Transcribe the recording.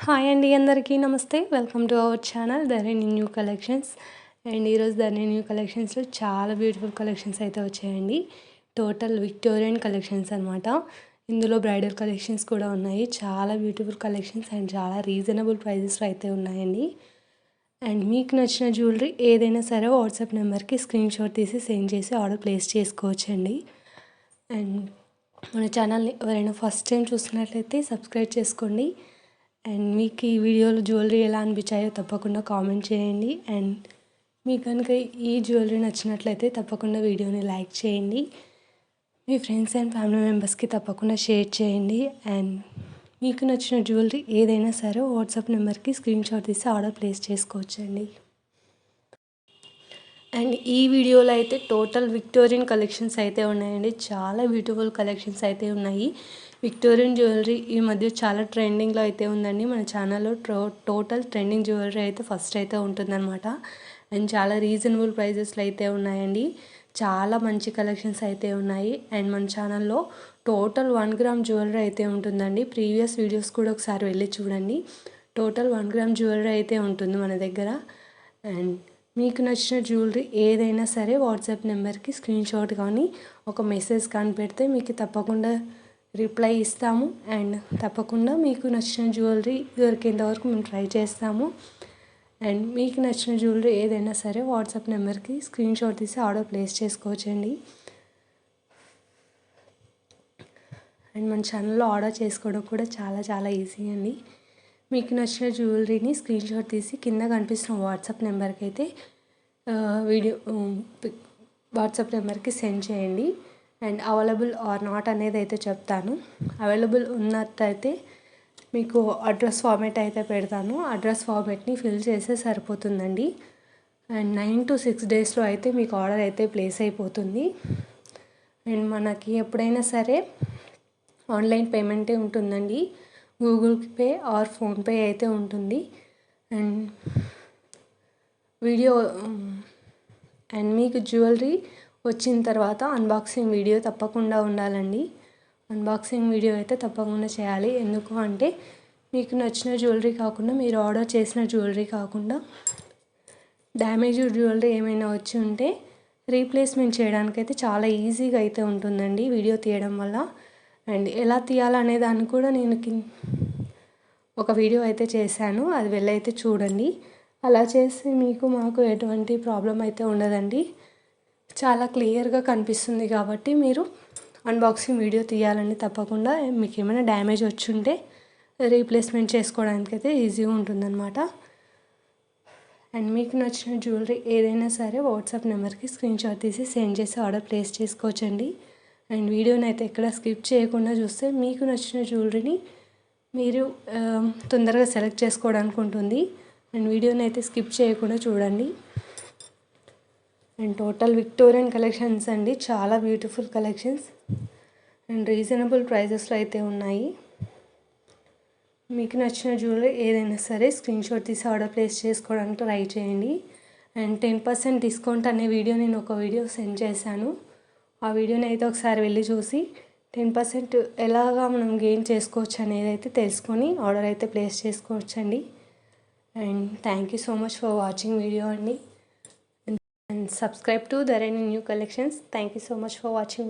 Hi అండి, అందరికీ నమస్తే. Welcome to our channel Dharani new collections. And ఈరోజు ధరణి న్యూ కలెక్షన్స్లో చాలా బ్యూటిఫుల్ కలెక్షన్స్ అయితే వచ్చాయండి. టోటల్ విక్టోరియన్ కలెక్షన్స్ అనమాట. ఇందులో బ్రైడల్ కలెక్షన్స్ కూడా ఉన్నాయి. చాలా బ్యూటిఫుల్ కలెక్షన్స్ అండ్ చాలా రీజనబుల్ ప్రైజెస్లో అయితే ఉన్నాయండి. అండ్ మీకు నచ్చిన జ్యువెలరీ ఏదైనా సరే వాట్సాప్ నెంబర్కి స్క్రీన్ షాట్ తీసి సెండ్ చేసి ఆర్డర్ ప్లేస్ చేసుకోవచ్చండి. అండ్ మన ఛానల్ని ఎవరైనా ఫస్ట్ టైం చూస్తున్నట్లయితే సబ్స్క్రైబ్ చేసుకోండి. అండ్ మీకు ఈ వీడియోలో జ్యువెలరీ ఎలా అనిపించాయో తప్పకుండా కామెంట్ చేయండి. అండ్ మీకు కనుక ఈ జ్యువెలరీ నచ్చినట్లయితే తప్పకుండా వీడియోని లైక్ చేయండి. మీ ఫ్రెండ్స్ అండ్ ఫ్యామిలీ మెంబర్స్కి తప్పకుండా షేర్ చేయండి. అండ్ మీకు నచ్చిన జ్యువెలరీ ఏదైనా సరే వాట్సాప్ నెంబర్కి స్క్రీన్ షాట్ తీసి ఆర్డర్ ప్లేస్ చేసుకోవచ్చండి. అండ్ ఈ వీడియోలో అయితే టోటల్ విక్టోరియన్ కలెక్షన్స్ అయితే ఉన్నాయండి. చాలా బ్యూటిఫుల్ కలెక్షన్స్ అయితే ఉన్నాయి. విక్టోరియన్ జ్యువెలరీ ఈ మధ్య చాలా ట్రెండింగ్లో అయితే ఉందండి. మన ఛానల్లో టోటల్ ట్రెండింగ్ జ్యువెలరీ అయితే ఫస్ట్ అయితే ఉంటుందన్నమాట. అండ్ చాలా రీజనబుల్ ప్రైజెస్లో అయితే ఉన్నాయండి. చాలా మంచి కలెక్షన్స్ అయితే ఉన్నాయి. అండ్ మన ఛానల్లో టోటల్ 1 గ్రామ్ జ్యువెలరీ అయితే ఉంటుందండి. ప్రీవియస్ వీడియోస్ కూడా ఒకసారి వెళ్ళి చూడండి. టోటల్ 1 గ్రామ్ జ్యువెలరీ అయితే ఉంటుంది మన దగ్గర. అండ్ మీకు నచ్చిన జ్యువెలరీ ఏదైనా సరే వాట్సాప్ నెంబర్కి స్క్రీన్ షాట్ కానీ ఒక మెసేజ్ కానీ పెడితే మీకు తప్పకుండా రిప్లై ఇస్తాము. అండ్ తప్పకుండా మీకు నచ్చిన జ్యువెలరీ దొరికేంత వరకు మేము ట్రై చేస్తాము. అండ్ మీకు నచ్చిన జ్యువెలరీ ఏదైనా సరే వాట్సాప్ నెంబర్కి స్క్రీన్ షాట్ తీసి ఆర్డర్ ప్లేస్ చేసుకోవచ్చండి. అండ్ మన ఛానల్లో ఆర్డర్ చేసుకోవడం కూడా చాలా ఈజీ అండి. మీకు నచ్చిన జ్యువెలరీని స్క్రీన్ షాట్ తీసి కింద కనిపిస్తున్న వాట్సాప్ నెంబర్కి అయితే వాట్సాప్ నెంబర్కి సెండ్ చేయండి. అండ్ అవైలబుల్ ఆర్ నాట్ అనేది అయితే చెప్తాను. అవైలబుల్ ఉన్నట్టయితే మీకు అడ్రస్ ఫార్మేట్ అయితే పెడతాను. అడ్రస్ ఫార్మేట్ని ఫిల్ చేస్తే సరిపోతుందండి. అండ్ 9 to 6 డేస్లో అయితే మీకు ఆర్డర్ అయితే ప్లేస్ అయిపోతుంది. అండ్ మనకి ఎప్పుడైనా సరే ఆన్లైన్ పేమెంటే ఉంటుందండి. గూగుల్ పే ఆర్ ఫోన్పే అయితే ఉంటుంది. అండ్ మీకు జ్యువెలరీ వచ్చిన తర్వాత అన్బాక్సింగ్ వీడియో తప్పకుండా ఉండాలండి. అన్బాక్సింగ్ వీడియో అయితే తప్పకుండా చేయాలి. ఎందుకు అంటే మీకు నచ్చిన జ్యువెలరీ కాకుండా మీరు ఆర్డర్ చేసిన జ్యువెలరీ కాకుండా డ్యామేజ్డ్ జ్యువెలరీ ఏమైనా వచ్చి ఉంటే రీప్లేస్మెంట్ చేయడానికి అయితే చాలా ఈజీగా అయితే ఉంటుందండి వీడియో తీయడం వల్ల. అండ్ ఎలా తీయాలనే దాన్ని కూడా నేను ఒక వీడియో అయితే చేశాను, అది వెళ్ళైతే చూడండి. అలా చేసి మీకు మాకు ఎటువంటి ప్రాబ్లం అయితే ఉండదండి. చాలా క్లియర్గా కనిపిస్తుంది కాబట్టి మీరు అన్బాక్సింగ్ వీడియో తీయాలని తప్పకుండా. మీకు ఏమైనా డ్యామేజ్ వచ్చి ఉంటే రీప్లేస్మెంట్ చేసుకోవడానికి అయితే ఈజీగా ఉంటుందన్నమాట. అండ్ మీకు నచ్చిన జ్యువెలరీ ఏదైనా సరే వాట్సాప్ నెంబర్కి స్క్రీన్ షాట్ తీసి సెండ్ చేసి ఆర్డర్ ప్లేస్ చేసుకోవచ్చండి. అండ్ వీడియోని అయితే ఎక్కడ స్కిప్ చేయకుండా చూస్తే మీకు నచ్చిన జ్యువెలరీని మీరు తొందరగా సెలెక్ట్ చేసుకోవడానికి ఉంటుంది. అండ్ వీడియోని అయితే స్కిప్ చేయకుండా చూడండి. అండ్ టోటల్ విక్టోరియన్ కలెక్షన్స్ అండి. చాలా బ్యూటిఫుల్ కలెక్షన్స్ అండ్ రీజనబుల్ ప్రైజెస్లో అయితే ఉన్నాయి. మీకు నచ్చిన జ్యువెలరీ ఏదైనా సరే స్క్రీన్ షాట్ తీసి ఆర్డర్ ప్లేస్ చేసుకోవడానికి ట్రై చేయండి. అండ్ 10% డిస్కౌంట్ అనే వీడియో నేను ఒక వీడియో సెండ్ చేశాను. ఆ వీడియోని అయితే ఒకసారి వెళ్ళి చూసి 10% ఎలాగా మనం గెయిన్ చేసుకోవచ్చు అనేది అయితే తెలుసుకొని ఆర్డర్ అయితే ప్లేస్ చేసుకోవచ్చండి. And thank you so much for watching video అండి. And subscribe to Dharani New Collections. Thank you so much for watching.